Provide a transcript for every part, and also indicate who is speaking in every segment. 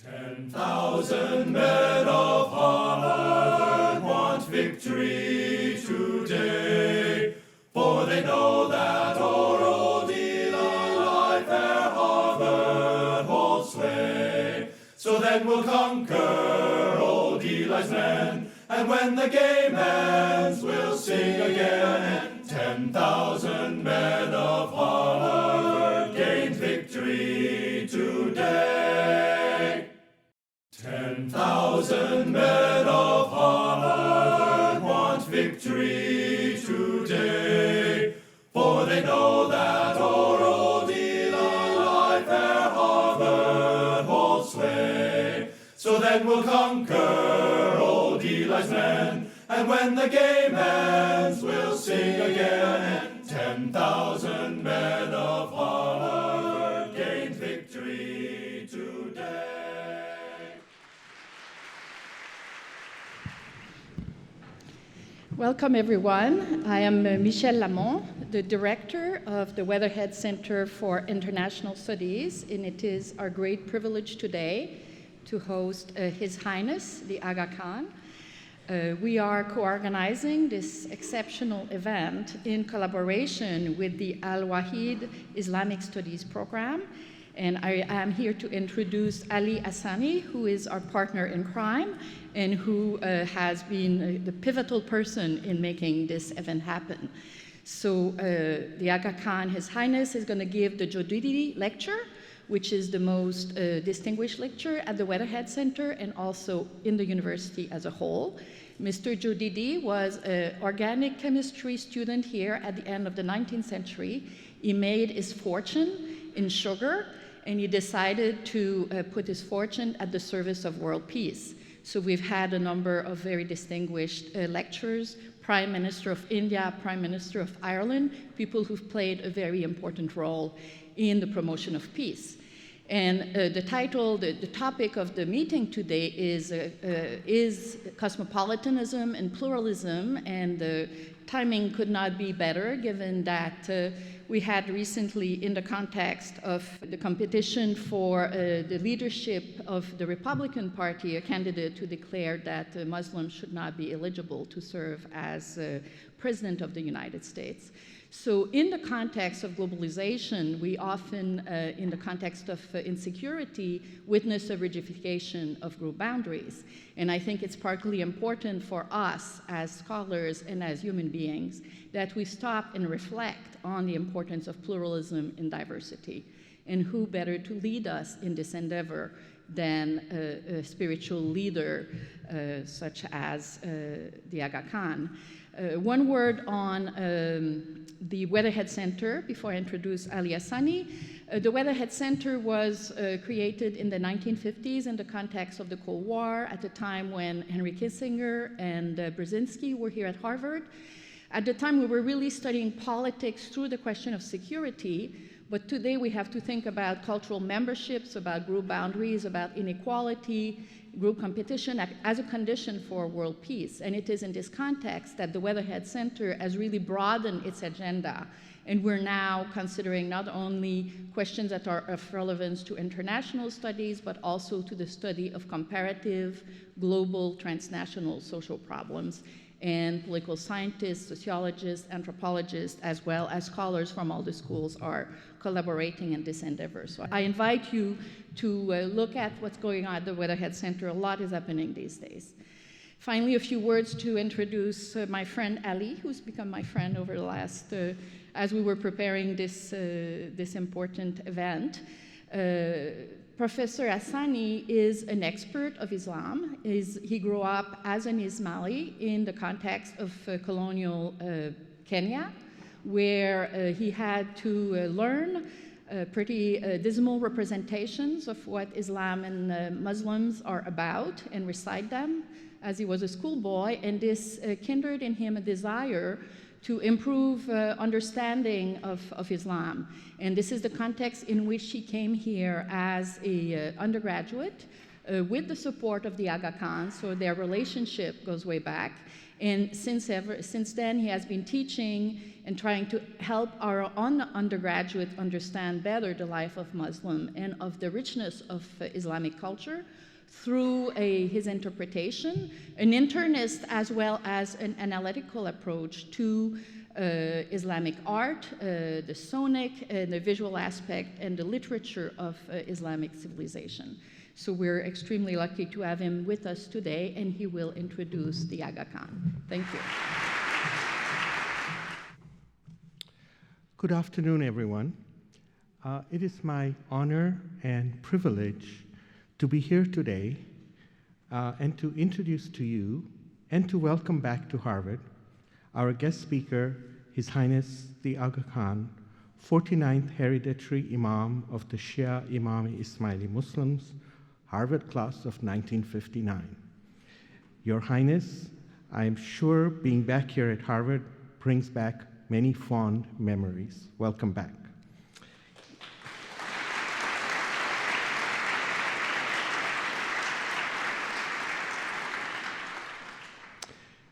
Speaker 1: 10,000 men of Harvard want victory today, for they know that o'er old Eli fair Harvard holds sway. So then we'll conquer old Eli's men, and when the game ends, we'll sing again. 10,000 men of Harvard gained victory today. 10,000 men of Harvard want victory today, for they know that o'er old Eli fair Harvard holds sway. So then we'll conquer old Eli's men, and when the game ends, we'll sing again. 10,000 men of Harvard gained victory today.
Speaker 2: Welcome, everyone. I am Michèle Lamont, the director of the Weatherhead Center for International Studies, and it is our great privilege today to host His Highness, the Aga Khan. We are co-organizing this exceptional event in collaboration with the Al-Wahid Islamic Studies program, and I am here to introduce Ali Hassani, who is our partner in crime and who has been the pivotal person in making this event happen. So the Aga Khan, His Highness, is going to give the Jodidi lecture, which is the most distinguished lecture at the Weatherhead Center and also in the university as a whole. Mr. Jodidi was an organic chemistry student here at the end of the 19th century. He made his fortune in sugar, and he decided to put his fortune at the service of world peace. So we've had a number of very distinguished lecturers, Prime Minister of India, Prime Minister of Ireland, people who've played a very important role in the promotion of peace. And the topic of the meeting today is cosmopolitanism and pluralism, and the timing could not be better given that we had recently, in the context of the competition for the leadership of the Republican Party, a candidate who declared that Muslims should not be eligible to serve as President of the United States. So in the context of globalization, we often, in the context of insecurity, witness a rigidification of group boundaries. And I think it's partly important for us as scholars and as human beings that we stop and reflect on the importance of pluralism and diversity. And who better to lead us in this endeavor than a spiritual leader such as the Aga Khan. One word on the Weatherhead Center before I introduce Ali Hassani. The Weatherhead Center was created in the 1950s in the context of the Cold War, at the time when Henry Kissinger and Brzezinski were here at Harvard. At the time, we were really studying politics through the question of security, but today we have to think about cultural memberships, about group boundaries, about inequality, group competition as a condition for world peace. And it is in this context that the Weatherhead Center has really broadened its agenda. And we're now considering not only questions that are of relevance to international studies, but also to the study of comparative, global, transnational social problems. And political scientists, sociologists, anthropologists, as well as scholars from all the schools are collaborating in this endeavor. So I invite you to look at what's going on at the Weatherhead Center. A lot is happening these days. Finally, a few words to introduce my friend Ali, who's become my friend over the last, as we were preparing this important event. Professor Hassani is an expert of Islam. He grew up as an Ismaili in the context of colonial Kenya, where he had to learn pretty dismal representations of what Islam and Muslims are about and recite them as he was a schoolboy, and this kindled in him a desire to improve understanding of Islam. And this is the context in which he came here as an undergraduate with the support of the Aga Khan, so their relationship goes way back. And since then, he has been teaching and trying to help our own undergraduate understand better the life of Muslim and of the richness of Islamic culture through his interpretation, an internist as well as an analytical approach to Islamic art, the sonic, the visual aspect, and the literature of Islamic civilization. So we're extremely lucky to have him with us today, and he will introduce the Aga Khan. Thank you.
Speaker 3: Good afternoon, everyone. It is my honor and privilege to be here today and to introduce to you and to welcome back to Harvard our guest speaker, His Highness the Aga Khan, 49th Hereditary Imam of the Shia Imam Ismaili Muslims, Harvard class of 1959. Your Highness, I am sure being back here at Harvard brings back many fond memories. Welcome back.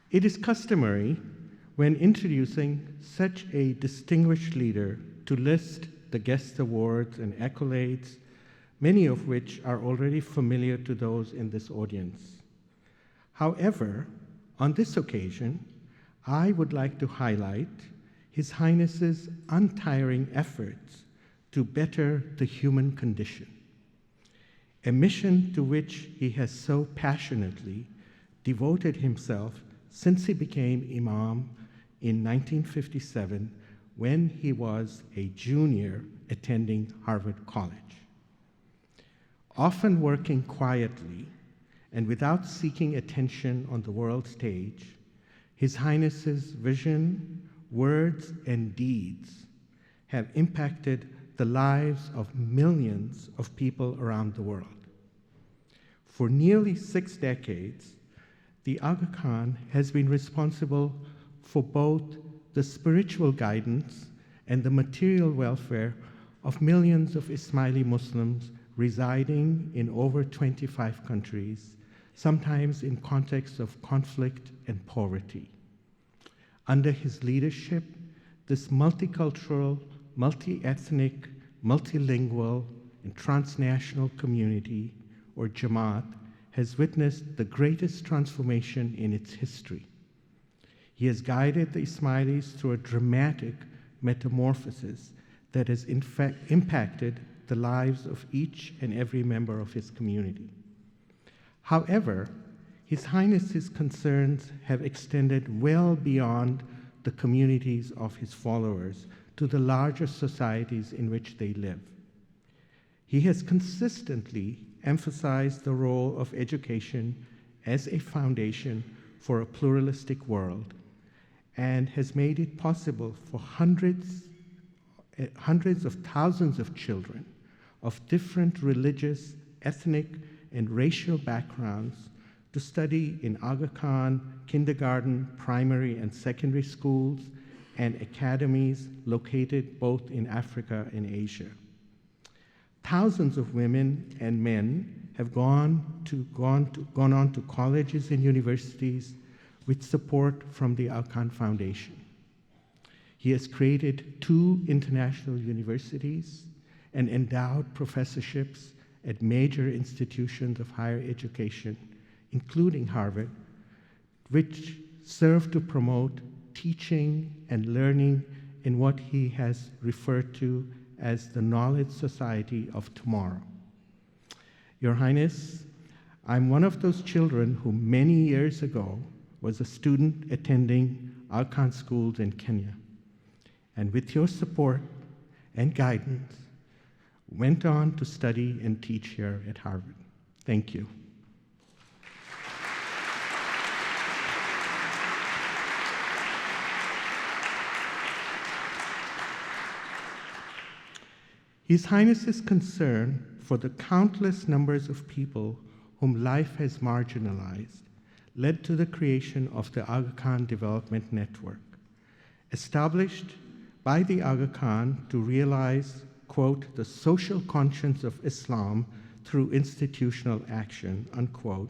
Speaker 3: It is customary when introducing such a distinguished leader to list the guest awards and accolades, many of which are already familiar to those in this audience. However, on this occasion, I would like to highlight His Highness's untiring efforts to better the human condition, a mission to which he has so passionately devoted himself since he became Imam in 1957 when he was a junior attending Harvard College. Often working quietly and without seeking attention on the world stage, His Highness's vision, words, and deeds have impacted the lives of millions of people around the world. For nearly 6 decades, the Aga Khan has been responsible for both the spiritual guidance and the material welfare of millions of Ismaili Muslims residing in over 25 countries, sometimes in contexts of conflict and poverty. Under his leadership, this multicultural, multi-ethnic, multilingual, and transnational community, or Jamaat, has witnessed the greatest transformation in its history. He has guided the Ismailis through a dramatic metamorphosis that has in fact impacted the lives of each and every member of his community. However, His Highness's concerns have extended well beyond the communities of his followers to the larger societies in which they live. He has consistently emphasized the role of education as a foundation for a pluralistic world and has made it possible for hundreds of thousands of children of different religious, ethnic, and racial backgrounds to study in Aga Khan kindergarten, primary, and secondary schools and academies located both in Africa and Asia. Thousands of women and men have gone on to colleges and universities with support from the Aga Khan Foundation. He has created 2 international universities and endowed professorships at major institutions of higher education, including Harvard, which serve to promote teaching and learning in what he has referred to as the knowledge society of tomorrow. Your Highness, I'm one of those children who many years ago was a student attending Aga Khan schools in Kenya, and with your support and guidance, went on to study and teach here at Harvard. Thank you. His Highness's concern for the countless numbers of people whom life has marginalized led to the creation of the Aga Khan Development Network, established by the Aga Khan to realize, quote, the social conscience of Islam through institutional action, unquote.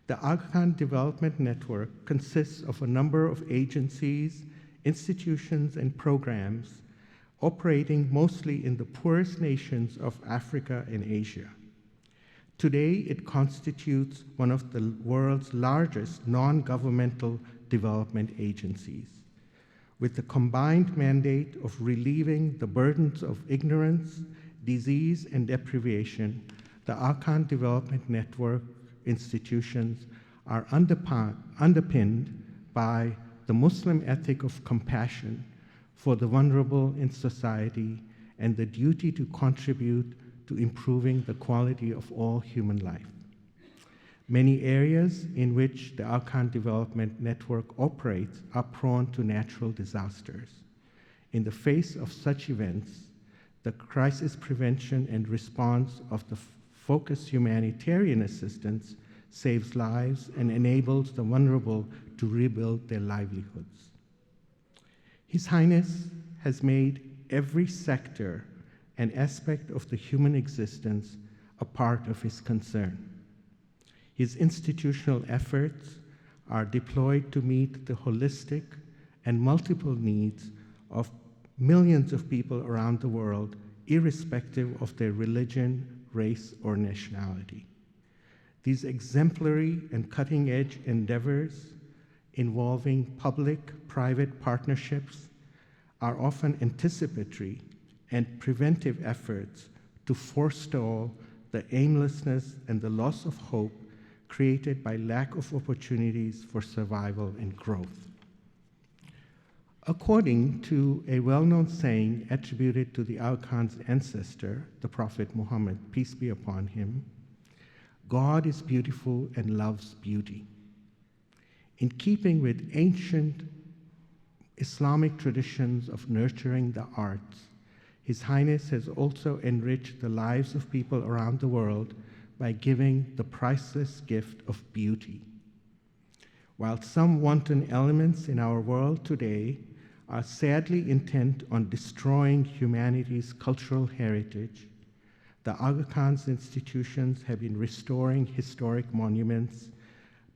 Speaker 3: The Aga Khan Development Network consists of a number of agencies, institutions, and programs operating mostly in the poorest nations of Africa and Asia. Today, it constitutes one of the world's largest non-governmental development agencies, with the combined mandate of relieving the burdens of ignorance, disease, and deprivation. The Aga Khan Development Network institutions are underpinned by the Muslim ethic of compassion for the vulnerable in society and the duty to contribute to improving the quality of all human life. Many areas in which the Aga Khan Development Network operates are prone to natural disasters. In the face of such events, the crisis prevention and response of the focused humanitarian assistance saves lives and enables the vulnerable to rebuild their livelihoods. His Highness has made every sector and aspect of the human existence a part of his concern. His institutional efforts are deployed to meet the holistic and multiple needs of millions of people around the world, irrespective of their religion, race, or nationality. These exemplary and cutting-edge endeavors involving public-private partnerships are often anticipatory and preventive efforts to forestall the aimlessness and the loss of hope created by lack of opportunities for survival and growth. According to a well-known saying attributed to the Aga Khan's ancestor, the Prophet Muhammad, peace be upon him, God is beautiful and loves beauty. In keeping with ancient Islamic traditions of nurturing the arts, His Highness has also enriched the lives of people around the world by giving the priceless gift of beauty. While some wanton elements in our world today are sadly intent on destroying humanity's cultural heritage, the Aga Khan's institutions have been restoring historic monuments,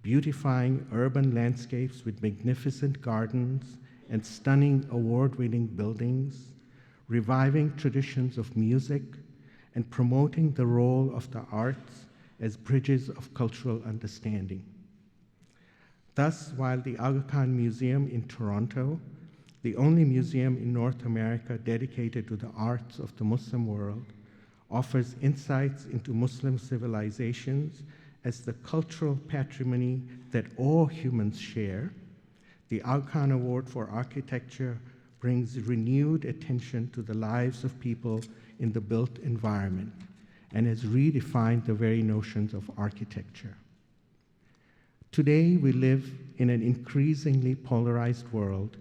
Speaker 3: beautifying urban landscapes with magnificent gardens and stunning award-winning buildings, reviving traditions of music, and promoting the role of the arts as bridges of cultural understanding. Thus, while the Aga Khan Museum in Toronto, the only museum in North America dedicated to the arts of the Muslim world, offers insights into Muslim civilizations as the cultural patrimony that all humans share, the Aga Khan Award for Architecture brings renewed attention to the lives of people in the built environment and has redefined the very notions of architecture. Today, we live in an increasingly polarized world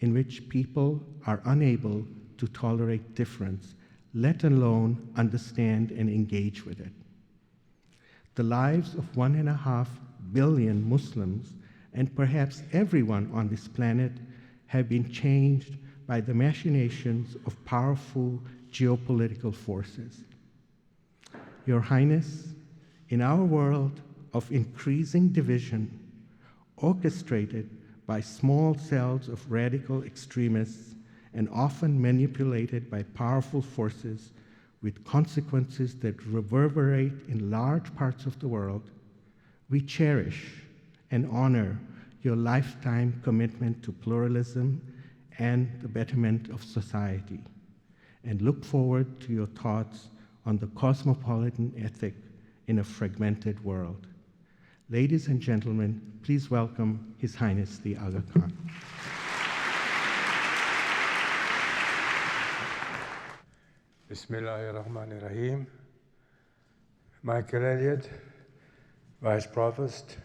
Speaker 3: in which people are unable to tolerate difference, let alone understand and engage with it. The lives of 1.5 billion Muslims, and perhaps everyone on this planet, have been changed by the machinations of powerful geopolitical forces. Your Highness, in our world of increasing division, orchestrated by small cells of radical extremists and often manipulated by powerful forces with consequences that reverberate in large parts of the world, we cherish and honor your lifetime commitment to pluralism and the betterment of society, and look forward to your thoughts on the cosmopolitan ethic in a fragmented world. Ladies and gentlemen, please welcome His Highness the Aga Khan.
Speaker 4: Bismillahirrahmanirrahim. Michael Elliott, Vice Provost,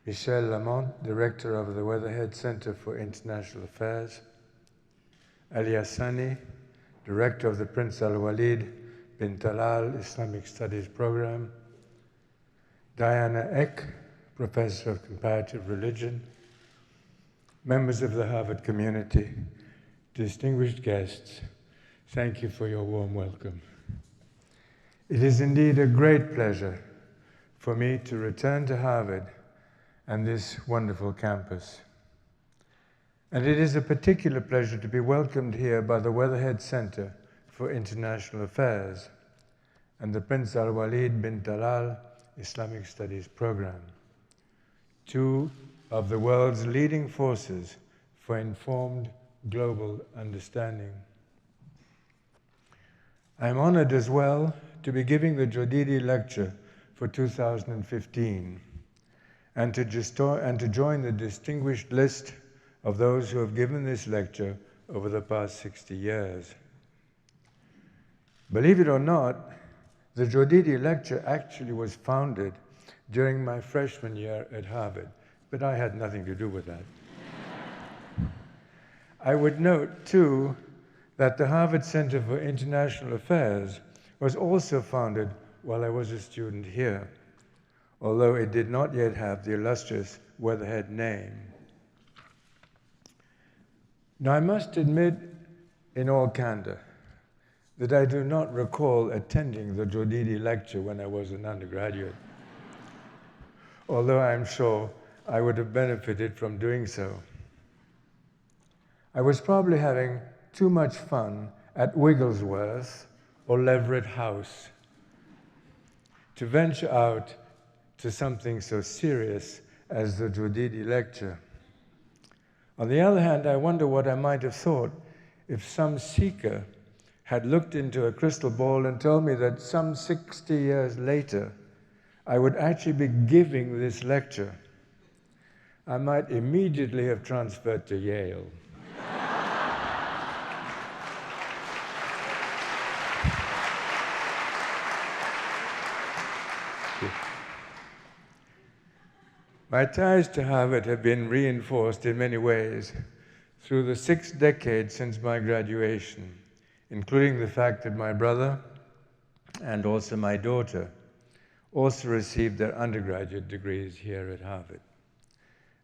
Speaker 4: Michel Lamont, Director of the Weatherhead Center for International Affairs, Ali Hassani, Director of the Prince Al Walid bin Talal Islamic Studies Program, Diana Eck, Professor of Comparative Religion, members of the Harvard community, distinguished guests, thank you for your warm welcome. It is indeed a great pleasure for me to return to Harvard and this wonderful campus. And it is a particular pleasure to be welcomed here by the Weatherhead Center for International Affairs and the Prince Al Walid bin Talal Islamic Studies program, two of the world's leading forces for informed global understanding. I am honored as well to be giving the Jodidi lecture for 2015 and to join the distinguished list of those who have given this lecture over the past 60 years. Believe it or not, the Jodidi lecture actually was founded during my freshman year at Harvard, but I had nothing to do with that. I would note, too, that the Harvard Center for International Affairs was also founded while I was a student here, although it did not yet have the illustrious Weatherhead name. Now, I must admit, in all candor, that I do not recall attending the Jodidi lecture when I was an undergraduate, although I'm sure I would have benefited from doing so. I was probably having too much fun at Wigglesworth or Leverett House to venture out to something so serious as the Jodidi lecture. On the other hand, I wonder what I might have thought if some seeker had looked into a crystal ball and told me that some 60 years later, I would actually be giving this lecture. I might immediately have transferred to Yale. My ties to Harvard have been reinforced in many ways through the 6 decades since my graduation, including the fact that my brother and also my daughter also received their undergraduate degrees here at Harvard.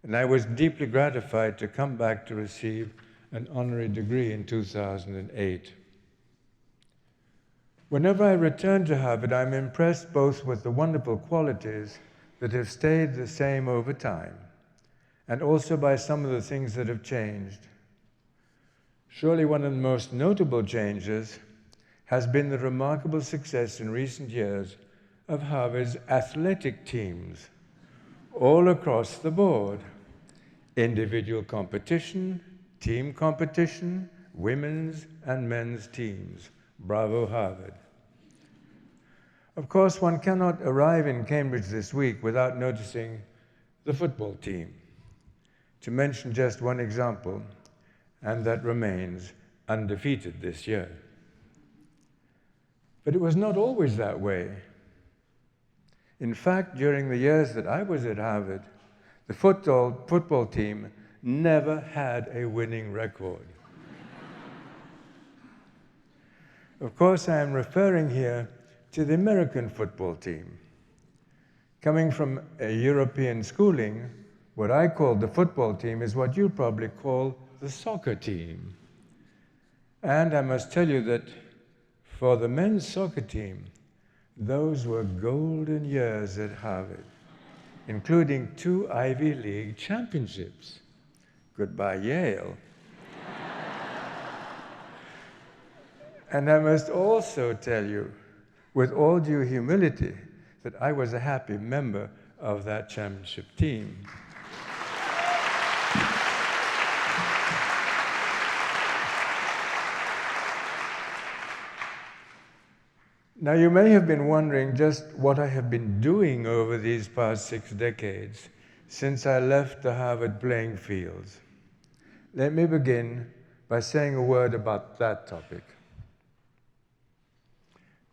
Speaker 4: And I was deeply gratified to come back to receive an honorary degree in 2008. Whenever I return to Harvard, I'm impressed both with the wonderful qualities that have stayed the same over time, and also by some of the things that have changed. Surely one of the most notable changes has been the remarkable success in recent years of Harvard's athletic teams, all across the board. Individual competition, team competition, women's and men's teams. Bravo, Harvard. Of course, one cannot arrive in Cambridge this week without noticing the football team, to mention just one example, and that remains undefeated this year. But it was not always that way. In fact, during the years that I was at Harvard, the football team never had a winning record. Of course, I am referring here to the American football team. Coming from a European schooling, what I call the football team is what you probably call the soccer team. And I must tell you that for the men's soccer team, those were golden years at Harvard, including 2 Ivy League championships. Goodbye, Yale. And I must also tell you, with all due humility, that I was a happy member of that championship team. Now, you may have been wondering just what I have been doing over these past 6 decades since I left the Harvard playing fields. Let me begin by saying a word about that topic.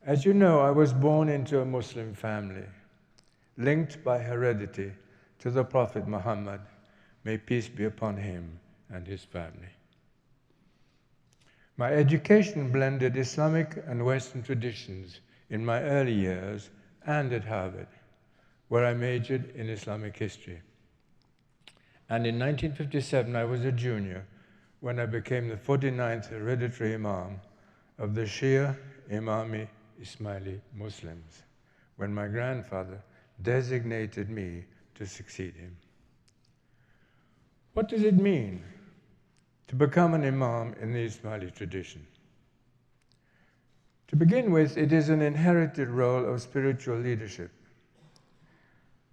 Speaker 4: As you know, I was born into a Muslim family, linked by heredity to the Prophet Muhammad, may peace be upon him and his family. My education blended Islamic and Western traditions in my early years and at Harvard, where I majored in Islamic history. And in 1957, I was a junior when I became the 49th hereditary Imam of the Shia Imami Ismaili Muslims, when my grandfather designated me to succeed him. What does it mean to become an imam in the Ismaili tradition? To begin with, it is an inherited role of spiritual leadership.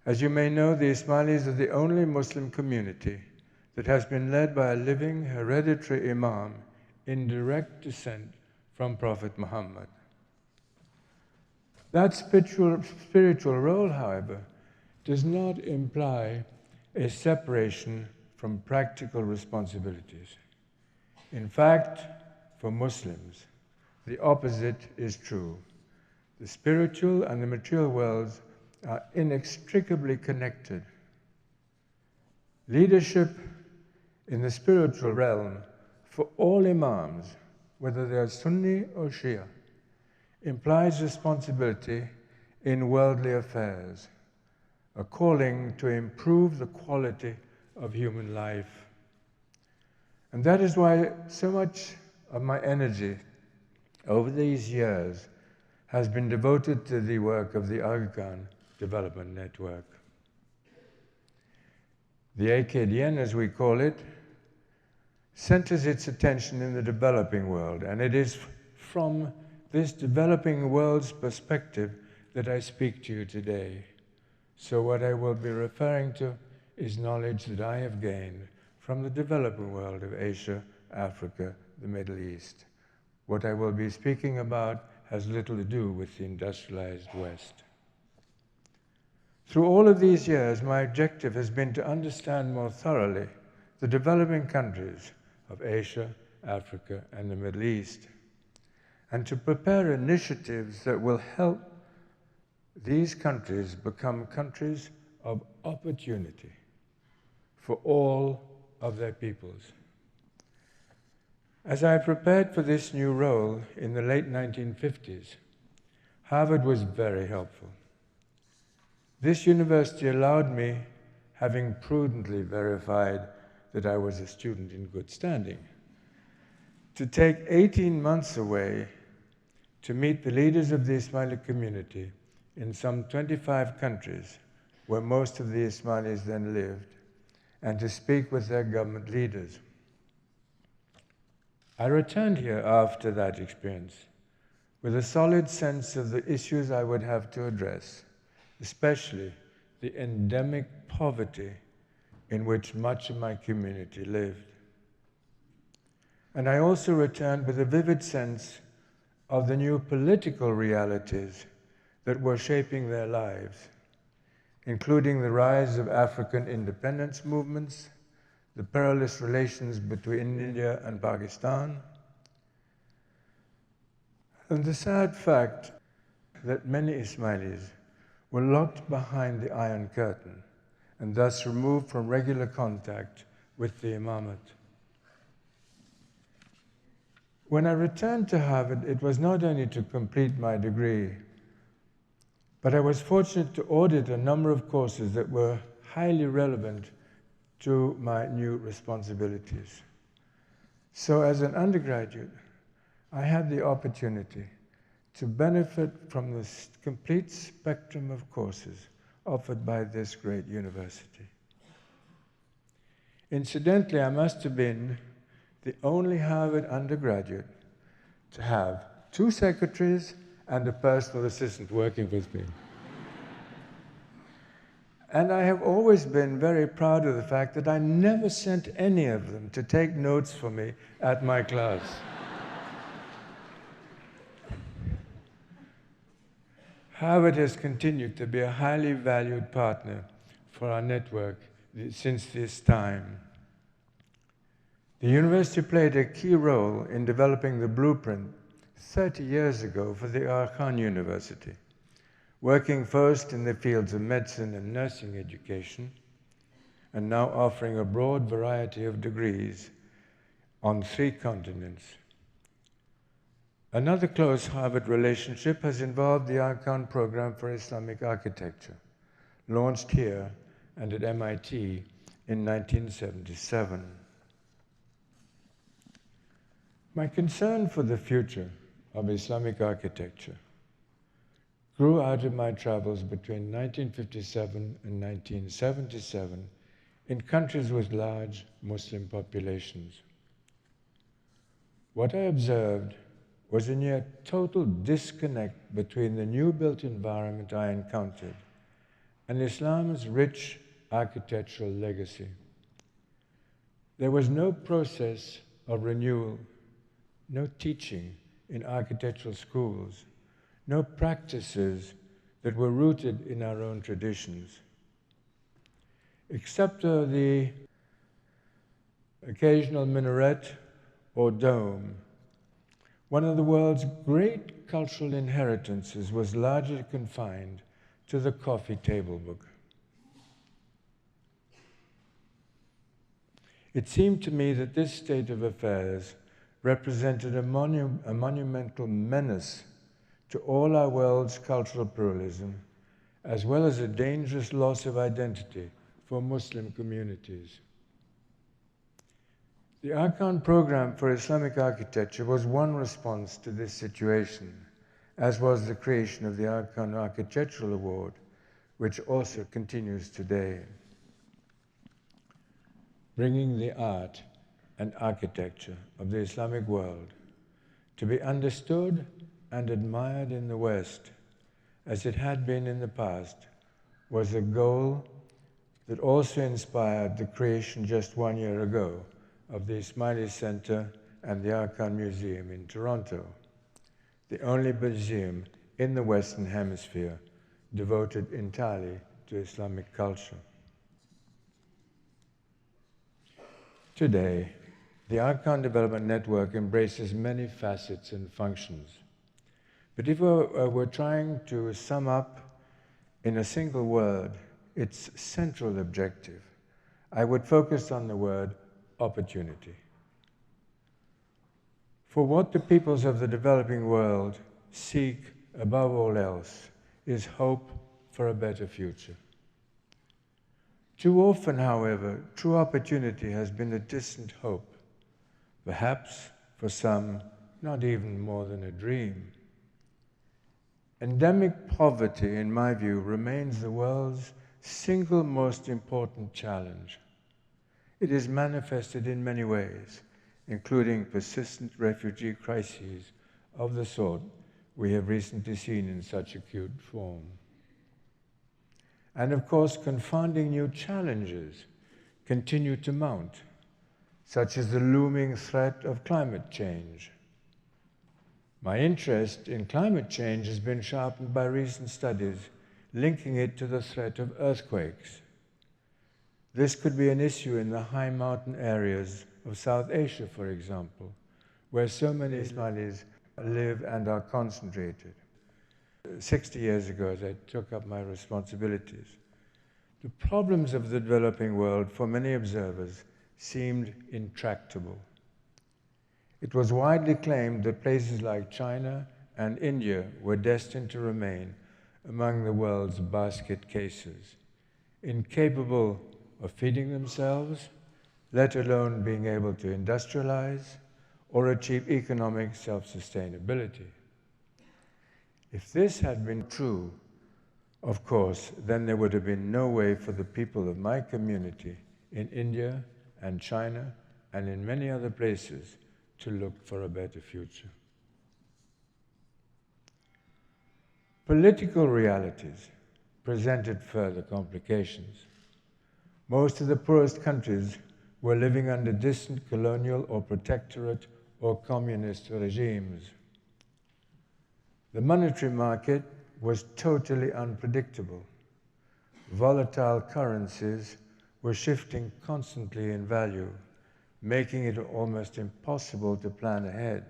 Speaker 4: As you may know, the Ismailis are the only Muslim community that has been led by a living hereditary imam in direct descent from Prophet Muhammad. That spiritual role, however, does not imply a separation from practical responsibilities. In fact, for Muslims, the opposite is true. The spiritual and the material worlds are inextricably connected. Leadership in the spiritual realm for all imams, whether they are Sunni or Shia, implies responsibility in worldly affairs, a calling to improve the quality of human life. And that is why so much of my energy over these years has been devoted to the work of the Aga Khan Development Network. The AKDN, as we call it, centers its attention in the developing world, and it is from this developing world's perspective that I speak to you today. So what I will be referring to is knowledge that I have gained from the developing world of Asia, Africa, the Middle East. What I will be speaking about has little to do with the industrialized West. Through all of these years, my objective has been to understand more thoroughly the developing countries of Asia, Africa, and the Middle East, and to prepare initiatives that will help these countries become countries of opportunity for all of their peoples. As I prepared for this new role in the late 1950s, Harvard was very helpful. This university allowed me, having prudently verified that I was a student in good standing, to take 18 months away to meet the leaders of the Ismaili community in some 25 countries where most of the Ismailis then lived, and to speak with their government leaders. I returned here after that experience with a solid sense of the issues I would have to address, especially the endemic poverty in which much of my community lived. And I also returned with a vivid sense of the new political realities that were shaping their lives, including the rise of African independence movements, the perilous relations between India and Pakistan, and the sad fact that many Ismailis were locked behind the Iron Curtain and thus removed from regular contact with the imamate. When I returned to Harvard, it was not only to complete my degree, but I was fortunate to audit a number of courses that were highly relevant to my new responsibilities. So as an undergraduate, I had the opportunity to benefit from the complete spectrum of courses offered by this great university. Incidentally, I must have been the only Harvard undergraduate to have 2 secretaries and a personal assistant working with me. And I have always been very proud of the fact that I never sent any of them to take notes for me at my class. Harvard has continued to be a highly valued partner for our network since this time. The university played a key role in developing the blueprint 30 years ago for the Aga Khan University, working first in the fields of medicine and nursing education, and now offering a broad variety of degrees on 3 continents. Another close Harvard relationship has involved the Aga Khan program for Islamic architecture, launched here and at MIT in 1977. My concern for the future of Islamic architecture grew out of my travels between 1957 and 1977 in countries with large Muslim populations. What I observed was a near total disconnect between the new-built environment I encountered and Islam's rich architectural legacy. There was no process of renewal, no teaching in architectural schools, no practices that were rooted in our own traditions. Except the occasional minaret or dome, one of the world's great cultural inheritances was largely confined to the coffee table book. It seemed to me that this state of affairs represented a monumental menace to all our world's cultural pluralism, as well as a dangerous loss of identity for Muslim communities. The Aga Khan program for Islamic architecture was one response to this situation, as was the creation of the Aga Khan Architectural Award, which also continues today, bringing the art and architecture of the Islamic world to be understood and admired in the West, as it had been in the past, was a goal that also inspired the creation just 1 year ago of the Ismaili Center and the Aga Khan Museum in Toronto, the only museum in the Western Hemisphere devoted entirely to Islamic culture. Today, the Aga Khan Development Network embraces many facets and functions. But if we're trying to sum up in a single word its central objective, I would focus on the word opportunity. For what the peoples of the developing world seek above all else is hope for a better future. Too often, however, true opportunity has been a distant hope, perhaps for some not even more than a dream. Endemic poverty, in my view, remains the world's single most important challenge. It is manifested in many ways, including persistent refugee crises of the sort we have recently seen in such acute form. And of course, confounding new challenges continue to mount, such as the looming threat of climate change. My interest in climate change has been sharpened by recent studies linking it to the threat of earthquakes. This could be an issue in the high mountain areas of South Asia, for example, where so many Ismailis live and are concentrated. 60 years ago, as I took up my responsibilities, the problems of the developing world, for many observers, seemed intractable. It was widely claimed that places like China and India were destined to remain among the world's basket cases, incapable of feeding themselves, let alone being able to industrialize or achieve economic self-sustainability. If this had been true, of course, then there would have been no way for the people of my community in India and China and in many other places to look for a better future. Political realities presented further complications. Most of the poorest countries were living under distant colonial or protectorate or communist regimes. The monetary market was totally unpredictable. Volatile currencies were shifting constantly in value, making it almost impossible to plan ahead.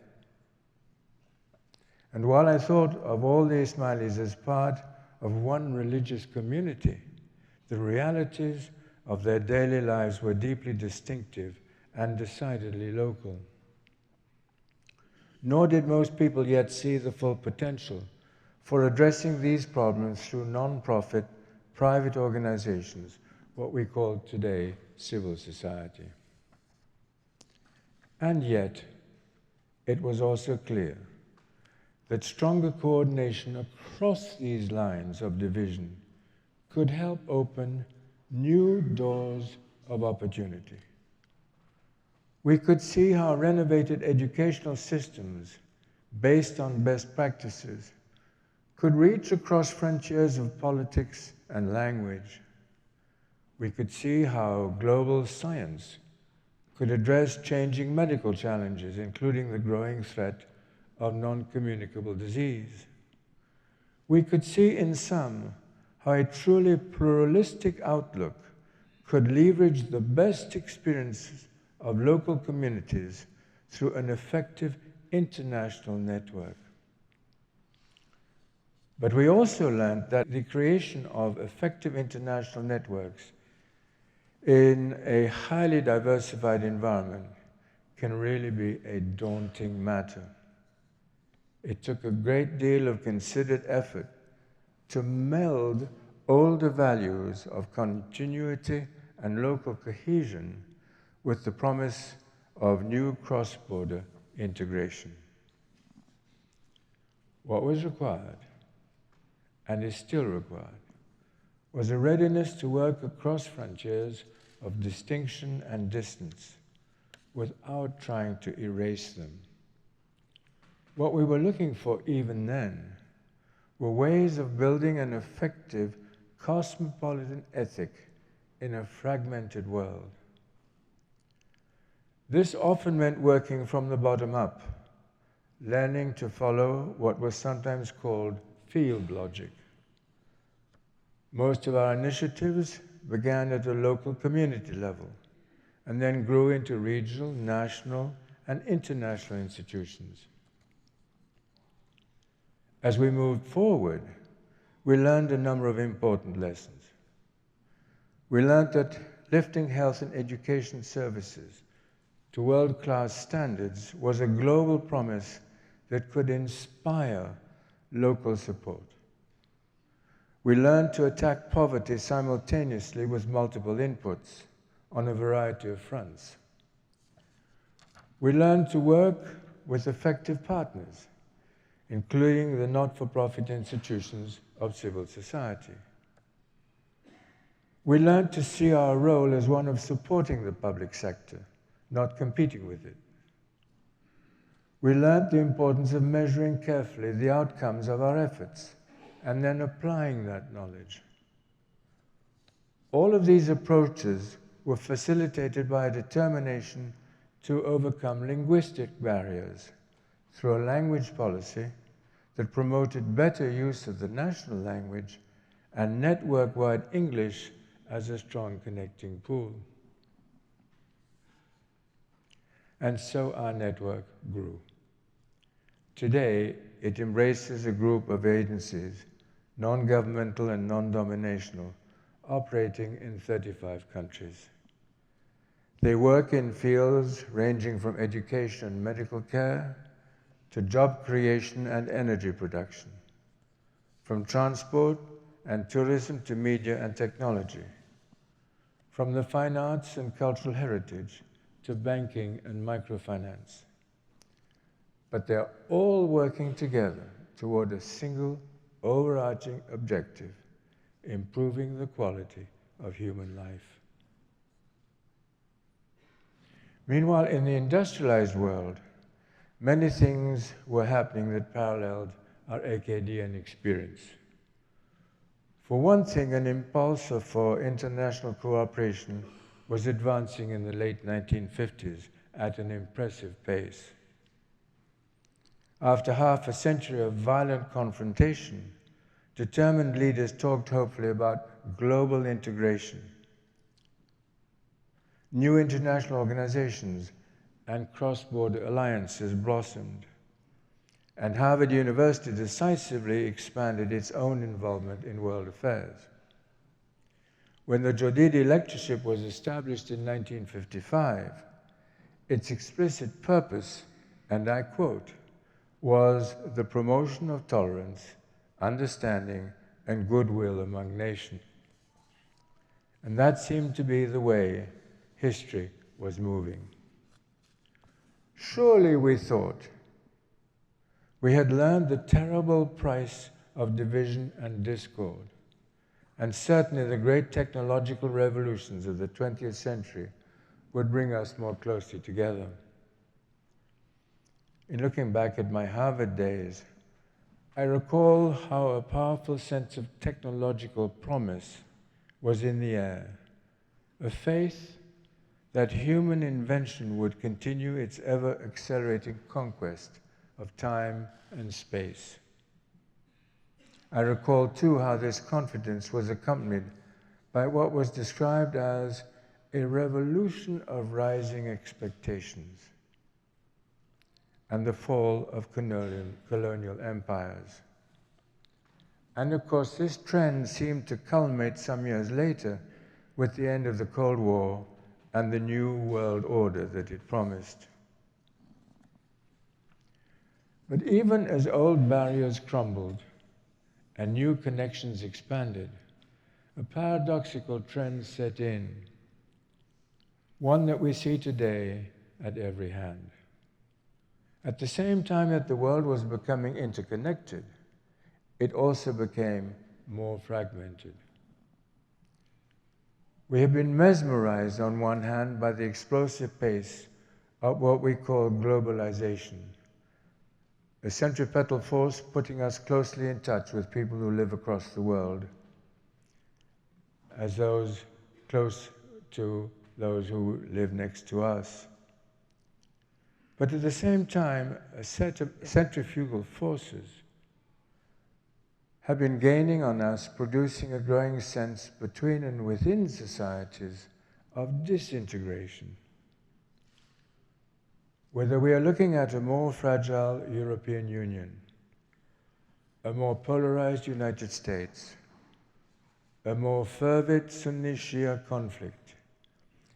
Speaker 4: And while I thought of all the Ismailis as part of one religious community, the realities of their daily lives were deeply distinctive and decidedly local. Nor did most people yet see the full potential for addressing these problems through non-profit, private organizations, what we call today civil society. And yet, it was also clear that stronger coordination across these lines of division could help open new doors of opportunity. We could see how renovated educational systems based on best practices could reach across frontiers of politics and language. We could see how global science could address changing medical challenges, including the growing threat of non-communicable disease. We could see in sum how a truly pluralistic outlook could leverage the best experiences of local communities through an effective international network. But we also learned that the creation of effective international networks in a highly diversified environment can really be a daunting matter. It took a great deal of considered effort to meld older values of continuity and local cohesion with the promise of new cross-border integration. What was required, and is still required, was a readiness to work across frontiers of distinction and distance without trying to erase them. What we were looking for even then were ways of building an effective cosmopolitan ethic in a fragmented world. This often meant working from the bottom up, learning to follow what was sometimes called field logic. Most of our initiatives began at a local community level and then grew into regional, national, and international institutions. As we moved forward, we learned a number of important lessons. We learned that lifting health and education services to world-class standards was a global promise that could inspire local support. We learned to attack poverty simultaneously with multiple inputs on a variety of fronts. We learned to work with effective partners, including the not-for-profit institutions of civil society. We learned to see our role as one of supporting the public sector, not competing with it. We learned the importance of measuring carefully the outcomes of our efforts and then applying that knowledge. All of these approaches were facilitated by a determination to overcome linguistic barriers through a language policy that promoted better use of the national language and network-wide English as a strong connecting pool. And so our network grew. Today, it embraces a group of agencies, non-governmental and non-dominational, operating in 35 countries. They work in fields ranging from education and medical care to job creation and energy production, from transport and tourism to media and technology, from the fine arts and cultural heritage to banking and microfinance. But they're all working together toward a single overarching objective: improving the quality of human life. Meanwhile, in the industrialized world, many things were happening that paralleled our Acadian experience. For one thing, an impulse for international cooperation was advancing in the late 1950s at an impressive pace. After half a century of violent confrontation, determined leaders talked hopefully about global integration. New international organizations and cross-border alliances blossomed, and Harvard University decisively expanded its own involvement in world affairs. When the Jodidi lectureship was established in 1955, its explicit purpose, and I quote, was the promotion of tolerance, understanding, and goodwill among nations. And that seemed to be the way history was moving. Surely, we thought, We had learned the terrible price of division and discord, and certainly the great technological revolutions of the 20th century would bring us more closely together. In looking back at my Harvard days, I recall how a powerful sense of technological promise was in the air, a faith that human invention would continue its ever-accelerating conquest of time and space. I recall too how this confidence was accompanied by what was described as a revolution of rising expectations and the fall of colonial empires. And of course, this trend seemed to culminate some years later with the end of the Cold War and the new world order that it promised. But even as old barriers crumbled and new connections expanded, a paradoxical trend set in, one that we see today at every hand. At the same time that the world was becoming interconnected, it also became more fragmented. We have been mesmerized on one hand by the explosive pace of what we call globalization, a centripetal force putting us closely in touch with people who live across the world, as those close to those who live next to us. But at the same time, a set of centrifugal forces have been gaining on us, producing a growing sense between and within societies of disintegration. Whether we are looking at a more fragile European Union, a more polarized United States, a more fervid Sunni-Shia conflict,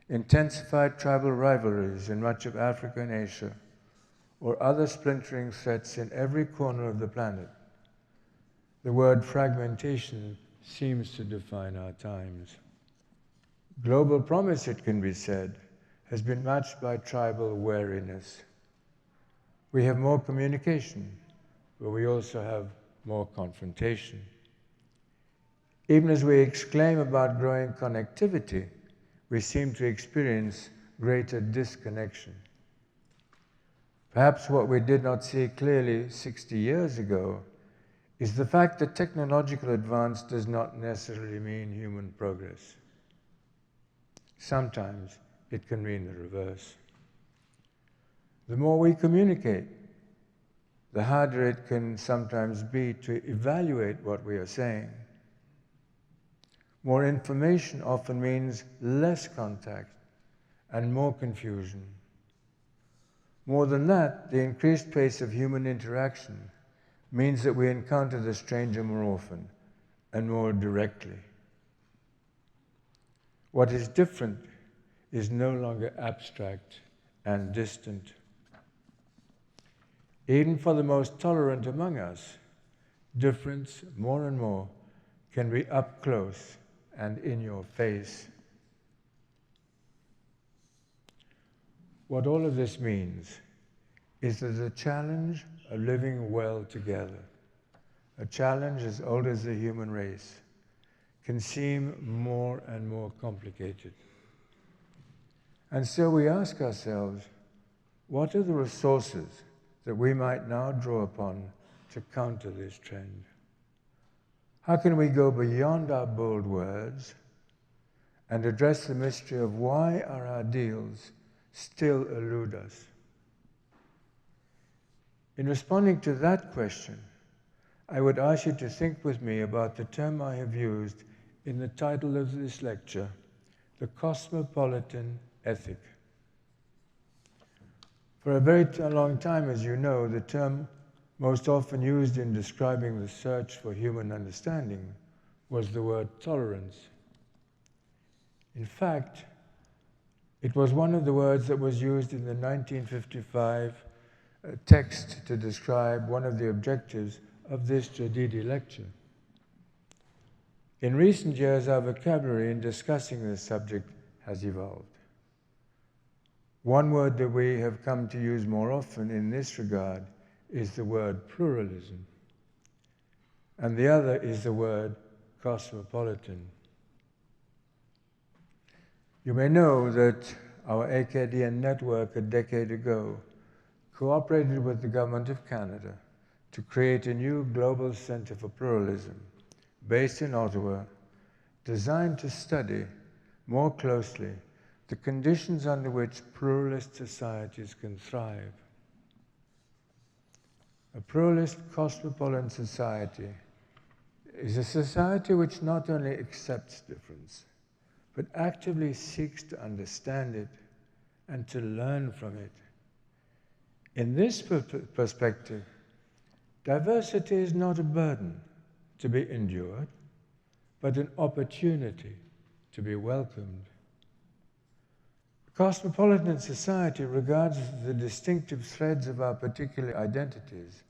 Speaker 4: intensified tribal rivalries in much of Africa and Asia, or other splintering threats in every corner of the planet, the word fragmentation seems to define our times. Global promise, it can be said, has been matched by tribal wariness. We have more communication, but we also have more confrontation. Even as we exclaim about growing connectivity, we seem to experience greater disconnection. Perhaps what we did not see clearly 60 years ago is the fact that technological advance does not necessarily mean human progress. Sometimes it can mean the reverse. The more we communicate, the harder it can sometimes be to evaluate what we are saying. More information often means less contact and more confusion. More than that, the increased pace of human interaction means that we encounter the stranger more often and more directly. What is different is no longer abstract and distant. Even for the most tolerant among us, difference, more and more, can be up close and in your face. What all of this means is that the challenge of living well together, a challenge as old as the human race, can seem more and more complicated. And so we ask ourselves, what are the resources that we might now draw upon to counter this trend? How can we go beyond our bold words and address the mystery of why our ideals still elude us? In responding to that question, I would ask you to think with me about the term I have used in the title of this lecture, the cosmopolitan ethic. For a very long time, as you know, the term most often used in describing the search for human understanding was the word tolerance. In fact, it was one of the words that was used in the 1955 text to describe one of the objectives of this Jodidi lecture. In recent years, our vocabulary in discussing this subject has evolved. One word that we have come to use more often in this regard is the word pluralism, and the other is the word cosmopolitan. You may know that our AKDN network a decade ago cooperated with the Government of Canada to create a new global center for pluralism based in Ottawa, designed to study more closely the conditions under which pluralist societies can thrive. A pluralist cosmopolitan society is a society which not only accepts difference, but actively seeks to understand it and to learn from it. In this perspective, diversity is not a burden to be endured, but an opportunity to be welcomed. A cosmopolitan society regards the distinctive threads of our particular identities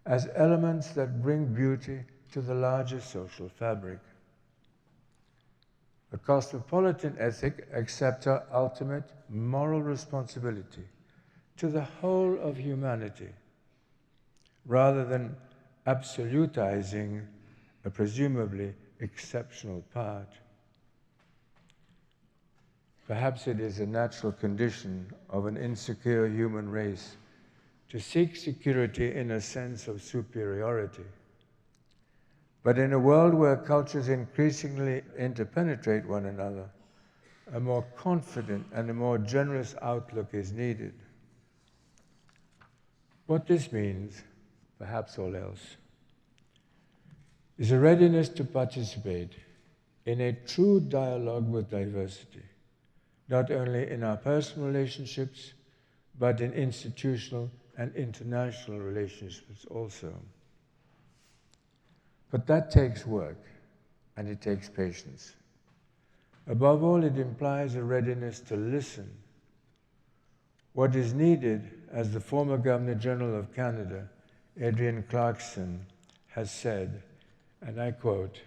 Speaker 4: as elements that bring beauty to the larger social fabric. A cosmopolitan ethic accepts our ultimate moral responsibility to the whole of humanity, rather than absolutizing a presumably exceptional part. Perhaps it is a natural condition of an insecure human race to seek security in a sense of superiority. But in a world where cultures increasingly interpenetrate one another, a more confident and a more generous outlook is needed. What this means, perhaps all else, is a readiness to participate in a true dialogue with diversity, not only in our personal relationships, but in institutional and international relationships also. But that takes work, and it takes patience. Above all, it implies a readiness to listen. What is needed, as the former Governor-General of Canada, Adrienne Clarkson, has said, and I quote,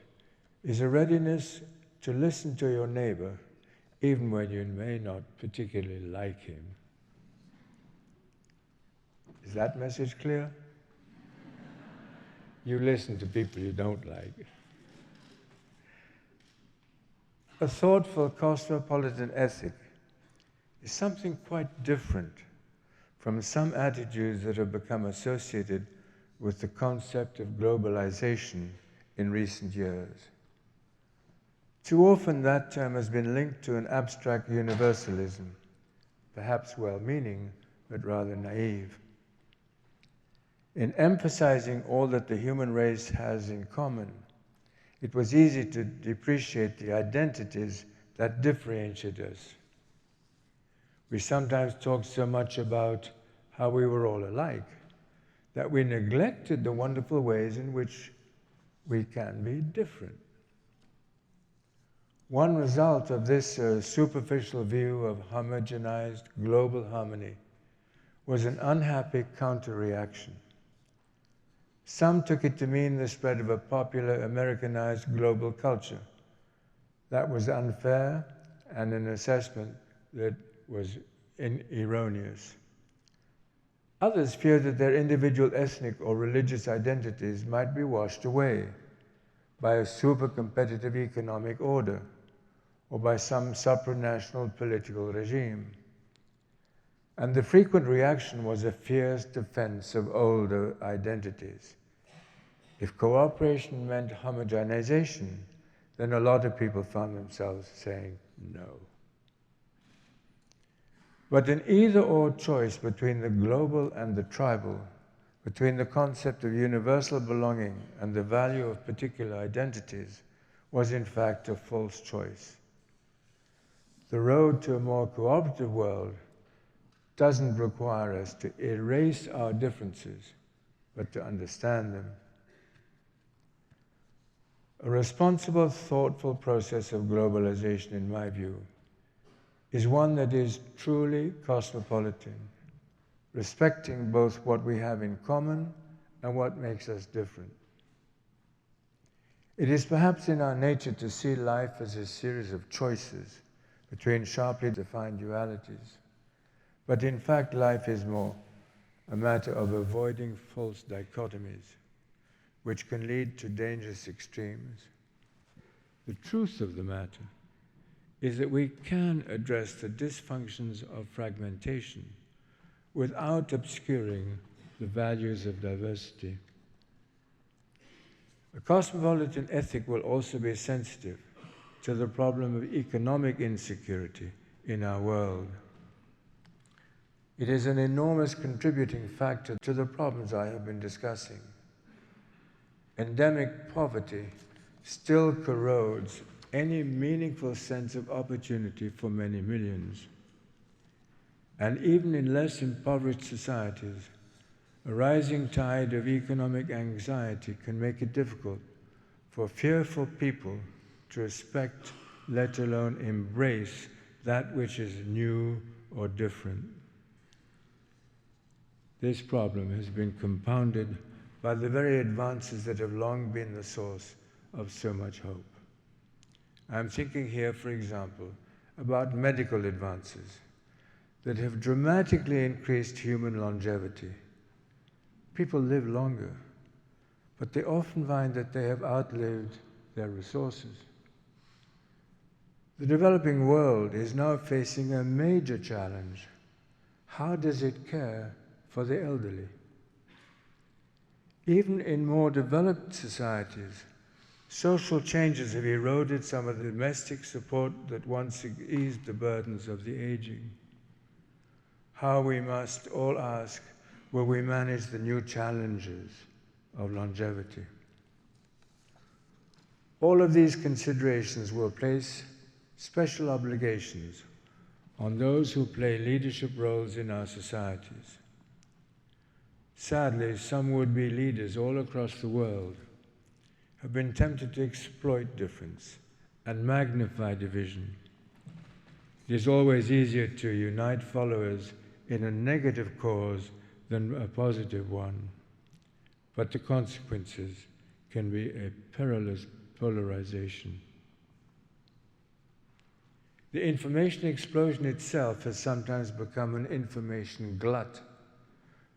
Speaker 4: is a readiness to listen to your neighbor, even when you may not particularly like him. Is that message clear? You listen to people you don't like. A thoughtful cosmopolitan ethic is something quite different from some attitudes that have become associated with the concept of globalization in recent years. Too often that term has been linked to an abstract universalism, perhaps well-meaning, but rather naive. In emphasizing all that the human race has in common, it was easy to depreciate the identities that differentiate us. We sometimes talk so much about how we were all alike that we neglected the wonderful ways in which we can be different. One result of this superficial view of homogenized global harmony was an unhappy counter-reaction. Some took it to mean the spread of a popular Americanized global culture. That was unfair and an assessment that was erroneous. Others feared that their individual ethnic or religious identities might be washed away by a super-competitive economic order or by some supranational political regime. And the frequent reaction was a fierce defense of older identities. If cooperation meant homogenization, then a lot of people found themselves saying no. But an either-or choice between the global and the tribal, between the concept of universal belonging and the value of particular identities, was in fact a false choice. The road to a more cooperative world doesn't require us to erase our differences, but to understand them. A responsible, thoughtful process of globalization, in my view, is one that is truly cosmopolitan, respecting both what we have in common and what makes us different. It is perhaps in our nature to see life as a series of choices between sharply defined dualities. But in fact, life is more. a matter of avoiding false dichotomies, which can lead to dangerous extremes. The truth of the matter is that we can address the dysfunctions of fragmentation without obscuring the values of diversity. A cosmopolitan ethic will also be sensitive to the problem of economic insecurity in our world. It is an enormous contributing factor to the problems I have been discussing. Endemic poverty still corrodes any meaningful sense of opportunity for many millions. And even in less impoverished societies, a rising tide of economic anxiety can make it difficult for fearful people to respect, let alone embrace, that which is new or different. This problem has been compounded by the very advances that have long been the source of so much hope. I'm thinking here, for example, about medical advances that have dramatically increased human longevity. People live longer, but they often find that they have outlived their resources. The developing world is now facing a major challenge. How does it care for the elderly? Even in more developed societies, social changes have eroded some of the domestic support that once eased the burdens of the aging. How, we must all ask, will we manage the new challenges of longevity? All of these considerations will place special obligations on those who play leadership roles in our societies. Sadly, some would-be leaders all across the world have been tempted to exploit difference and magnify division. It is always easier to unite followers in a negative cause than a positive one, but the consequences can be a perilous polarization. The information explosion itself has sometimes become an information glut,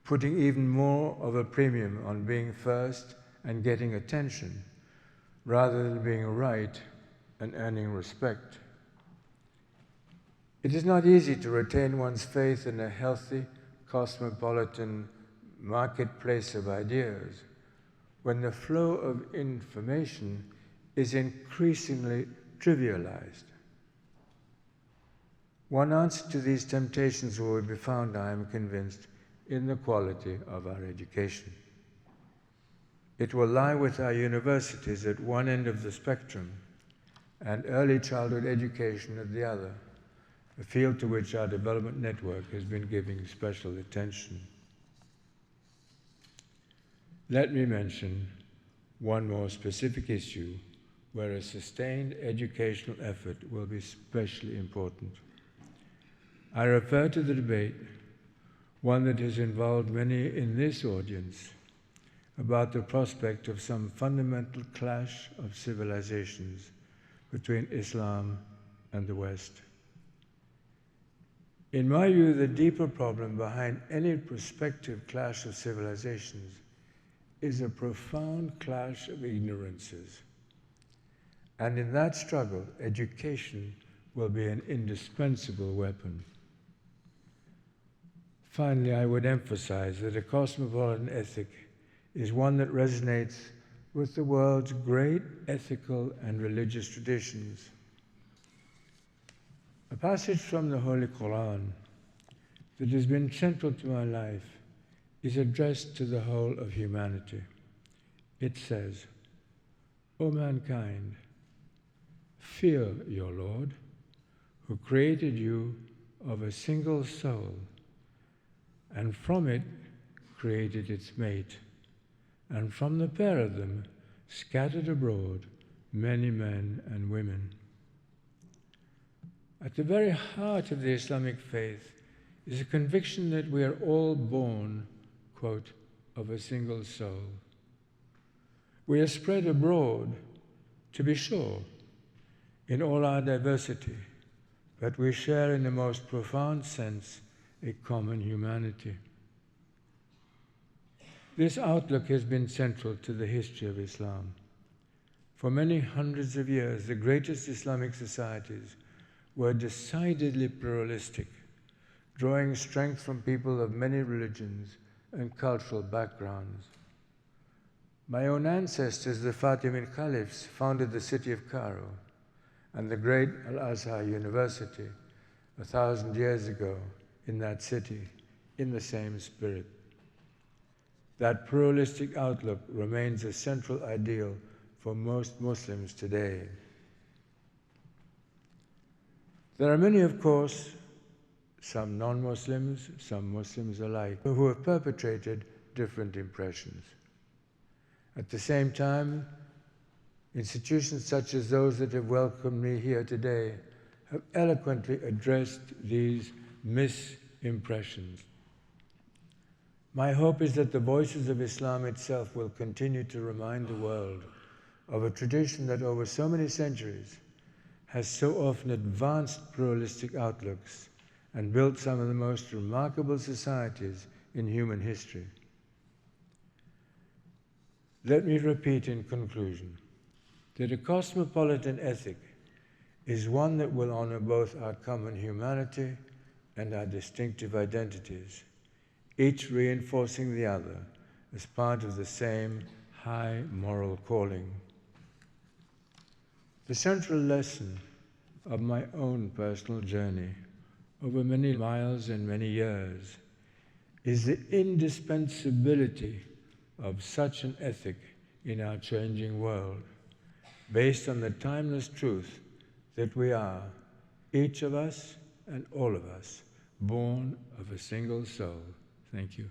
Speaker 4: putting even more of a premium on being first and getting attention, rather than being right and earning respect. It is not easy to retain one's faith in a healthy, cosmopolitan marketplace of ideas when the flow of information is increasingly trivialized. One answer to these temptations will be found, I am convinced, in the quality of our education. It will lie with our universities at one end of the spectrum and early childhood education at the other, a field to which our development network has been giving special attention. Let me mention one more specific issue where a sustained educational effort will be especially important. I refer to the debate, one that has involved many in this audience, about the prospect of some fundamental clash of civilizations between Islam and the West. In my view, the deeper problem behind any prospective clash of civilizations is a profound clash of ignorances. And in that struggle, education will be an indispensable weapon. Finally, I would emphasize that a cosmopolitan ethic is one that resonates with the world's great ethical and religious traditions. A passage from the Holy Quran that has been central to my life is addressed to the whole of humanity. It says, "O mankind, fear your Lord, who created you of a single soul, and from it created its mate, and from the pair of them scattered abroad many men and women." At the very heart of the Islamic faith is a conviction that we are all born, quote, of a single soul. We are spread abroad, to be sure, in all our diversity, but we share in the most profound sense a common humanity. This outlook has been central to the history of Islam. For many hundreds of years, the greatest Islamic societies were decidedly pluralistic, drawing strength from people of many religions and cultural backgrounds. My own ancestors, the Fatimid Caliphs, founded the city of Cairo and the great Al-Azhar University 1,000 years ago in that city, in the same spirit. That pluralistic outlook remains a central ideal for most Muslims today. There are many, of course, some non-Muslims, some Muslims alike, who have perpetrated different impressions. At the same time, institutions such as those that have welcomed me here today have eloquently addressed these misimpressions. My hope is that the voices of Islam itself will continue to remind the world of a tradition that over so many centuries has so often advanced pluralistic outlooks and built some of the most remarkable societies in human history. Let me repeat in conclusion that a cosmopolitan ethic is one that will honor both our common humanity and our distinctive identities, each reinforcing the other as part of the same high moral calling. The central lesson of my own personal journey over many miles and many years is the indispensability of such an ethic in our changing world, based on the timeless truth that we are, each of us and all of us, born of a single soul. Thank you.